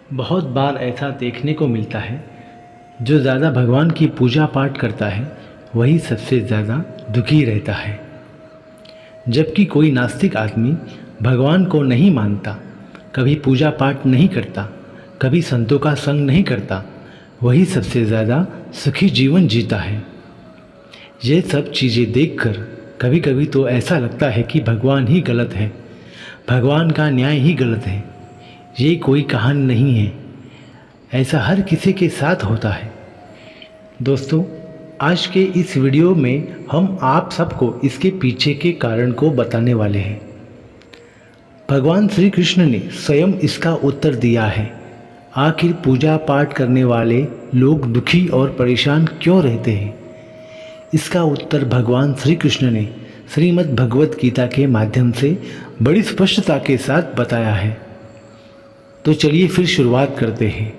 बहुत बार ऐसा देखने को मिलता है, जो ज़्यादा भगवान की पूजा पाठ करता है वही सबसे ज़्यादा दुखी रहता है। जबकि कोई नास्तिक आदमी भगवान को नहीं मानता, कभी पूजा पाठ नहीं करता, कभी संतों का संग नहीं करता, वही सबसे ज़्यादा सुखी जीवन जीता है। ये सब चीज़ें देखकर कभी कभी तो ऐसा लगता है कि भगवान ही गलत है, भगवान का न्याय ही गलत है। ये कोई कहानी नहीं है, ऐसा हर किसी के साथ होता है। दोस्तों, आज के इस वीडियो में हम आप सबको इसके पीछे के कारण को बताने वाले हैं। भगवान श्री कृष्ण ने स्वयं इसका उत्तर दिया है। आखिर पूजा पाठ करने वाले लोग दुखी और परेशान क्यों रहते हैं? इसका उत्तर भगवान श्री कृष्ण ने श्रीमद् भगवत गीता के माध्यम से बड़ी स्पष्टता के साथ बताया है। तो चलिए फिर शुरुआत करते हैं।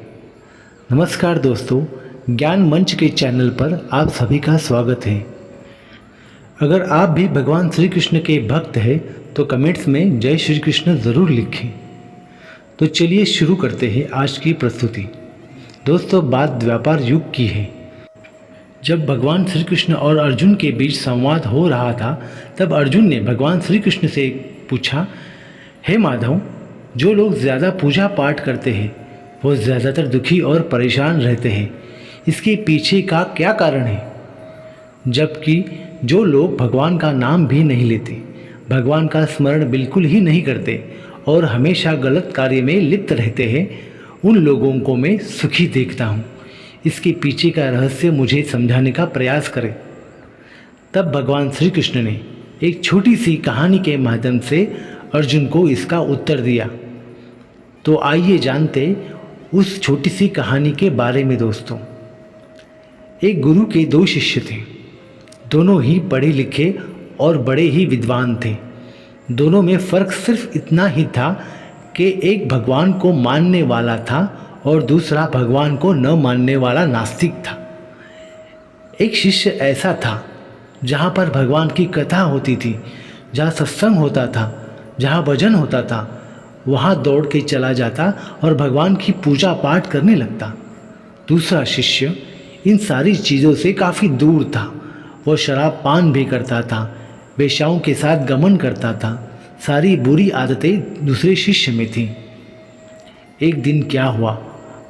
नमस्कार दोस्तों, ज्ञान मंच के चैनल पर आप सभी का स्वागत है। अगर आप भी भगवान श्री कृष्ण के भक्त हैं तो कमेंट्स में जय श्री कृष्ण ज़रूर लिखें। तो चलिए शुरू करते हैं आज की प्रस्तुति। दोस्तों, बात द्वापर युग की है। जब भगवान श्री कृष्ण और अर्जुन के बीच संवाद हो रहा था, तब अर्जुन ने भगवान श्री कृष्ण से पूछा, हे माधव, जो लोग ज़्यादा पूजा पाठ करते हैं वो ज़्यादातर दुखी और परेशान रहते हैं, इसके पीछे का क्या कारण है? जबकि जो लोग भगवान का नाम भी नहीं लेते, भगवान का स्मरण बिल्कुल ही नहीं करते और हमेशा गलत कार्य में लिप्त रहते हैं, उन लोगों को मैं सुखी देखता हूँ। इसके पीछे का रहस्य मुझे समझाने का प्रयास करें। तब भगवान श्री कृष्ण ने एक छोटी सी कहानी के माध्यम से अर्जुन को इसका उत्तर दिया। तो आइए जानते उस छोटी सी कहानी के बारे में। दोस्तों, एक गुरु के दो शिष्य थे। दोनों ही पढ़े लिखे और बड़े ही विद्वान थे। दोनों में फ़र्क सिर्फ इतना ही था कि एक भगवान को मानने वाला था और दूसरा भगवान को न मानने वाला नास्तिक था। एक शिष्य ऐसा था जहाँ पर भगवान की कथा होती थी, जहाँ सत्संग होता था, जहाँ भजन होता था, वहाँ दौड़ के चला जाता और भगवान की पूजा पाठ करने लगता। दूसरा शिष्य इन सारी चीज़ों से काफ़ी दूर था। वो शराब पान भी करता था, वेश्याओं के साथ गमन करता था। सारी बुरी आदतें दूसरे शिष्य में थीं। एक दिन क्या हुआ,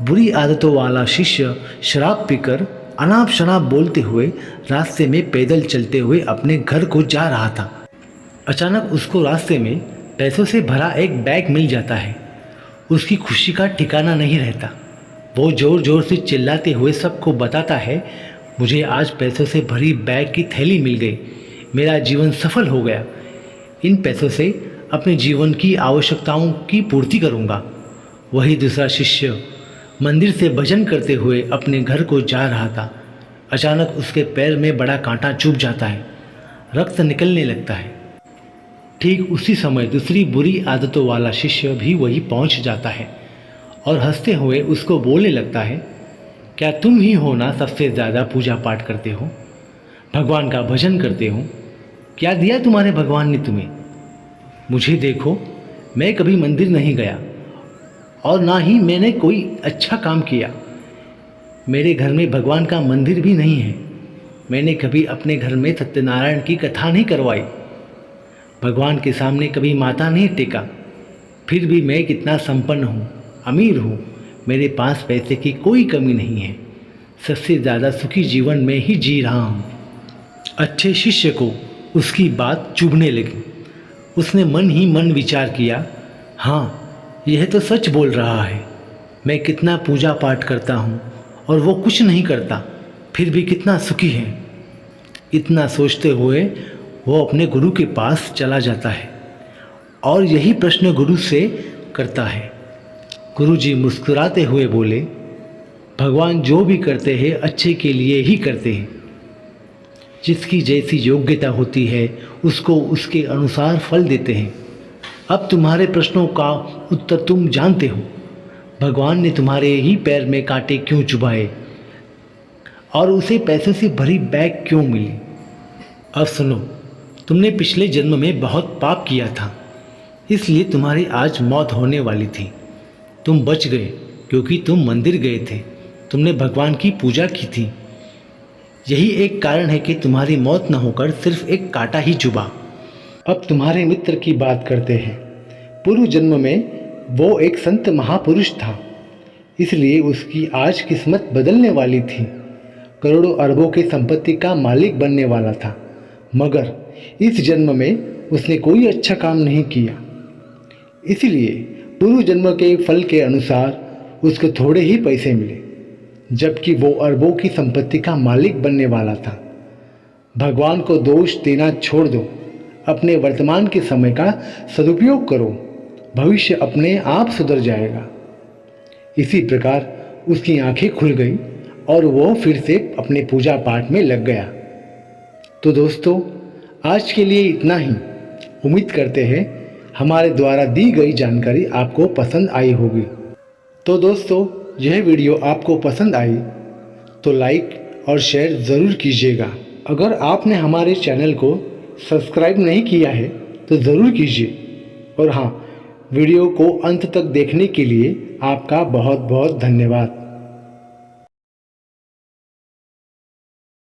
बुरी आदतों वाला शिष्य शराब पीकर अनाप शनाप बोलते हुए रास्ते में पैदल चलते हुए अपने घर को जा रहा था। अचानक उसको रास्ते में पैसों से भरा एक बैग मिल जाता है। उसकी खुशी का ठिकाना नहीं रहता। वो ज़ोर ज़ोर से चिल्लाते हुए सबको बताता है, मुझे आज पैसों से भरी बैग की थैली मिल गई, मेरा जीवन सफल हो गया। इन पैसों से अपने जीवन की आवश्यकताओं की पूर्ति करूँगा। वही दूसरा शिष्य मंदिर से भजन करते हुए अपने घर को जा रहा था। अचानक उसके पैर में बड़ा कांटा चुभ जाता है, रक्त निकलने लगता है। ठीक उसी समय दूसरी बुरी आदतों वाला शिष्य भी वहीं पहुंच जाता है और हंसते हुए उसको बोलने लगता है, क्या तुम ही हो ना सबसे ज़्यादा पूजा पाठ करते हो, भगवान का भजन करते हो? क्या दिया तुम्हारे भगवान ने तुम्हें? मुझे देखो, मैं कभी मंदिर नहीं गया और ना ही मैंने कोई अच्छा काम किया। मेरे घर में भगवान का मंदिर भी नहीं है। मैंने कभी अपने घर में सत्यनारायण की कथा नहीं करवाई, भगवान के सामने कभी माथा नहीं टेका। फिर भी मैं कितना संपन्न हूँ, अमीर हूँ, मेरे पास पैसे की कोई कमी नहीं है। सबसे ज़्यादा सुखी जीवन में ही जी रहा हूँ। अच्छे शिष्य को उसकी बात चुभने लगी। उसने मन ही मन विचार किया, हाँ, यह तो सच बोल रहा है। मैं कितना पूजा पाठ करता हूँ और वो कुछ नहीं करता, फिर भी कितना सुखी है। इतना सोचते हुए वो अपने गुरु के पास चला जाता है और यही प्रश्न गुरु से करता है। गुरु जी मुस्कुराते हुए बोले, भगवान जो भी करते हैं अच्छे के लिए ही करते हैं। जिसकी जैसी योग्यता होती है उसको उसके अनुसार फल देते हैं। अब तुम्हारे प्रश्नों का उत्तर तुम जानते हो। भगवान ने तुम्हारे ही पैर में कांटे क्यों चुभाए और उसे पैसे से भरी बैग क्यों मिली? अब सुनो, तुमने पिछले जन्म में बहुत पाप किया था, इसलिए तुम्हारी आज मौत होने वाली थी। तुम बच गए, क्योंकि तुम मंदिर गए थे, तुमने भगवान की पूजा की थी। यही एक कारण है कि तुम्हारी मौत न होकर सिर्फ एक कांटा ही चुभा। अब तुम्हारे मित्र की बात करते हैं। पूर्व जन्म में वो एक संत महापुरुष था, इसलिए उसकी आज किस्मत बदलने वाली थी। करोड़ों अरबों की संपत्ति का मालिक बनने वाला था, मगर इस जन्म में उसने कोई अच्छा काम नहीं किया। इसलिए पूर्व जन्म के फल के अनुसार उसको थोड़े ही पैसे मिले, जबकि वो अरबों की संपत्ति का मालिक बनने वाला था। भगवान को दोष देना छोड़ दो, अपने वर्तमान के समय का सदुपयोग करो, भविष्य अपने आप सुधर जाएगा। इसी प्रकार उसकी आंखें खुल गई और वो फिर से अपने पूजा पाठ में लग गया। तो दोस्तों, आज के लिए इतना ही। उम्मीद करते हैं हमारे द्वारा दी गई जानकारी आपको पसंद आई होगी। तो दोस्तों, यह वीडियो आपको पसंद आई तो लाइक और शेयर ज़रूर कीजिएगा। अगर आपने हमारे चैनल को सब्सक्राइब नहीं किया है तो ज़रूर कीजिए। और हाँ, वीडियो को अंत तक देखने के लिए आपका बहुत बहुत धन्यवाद।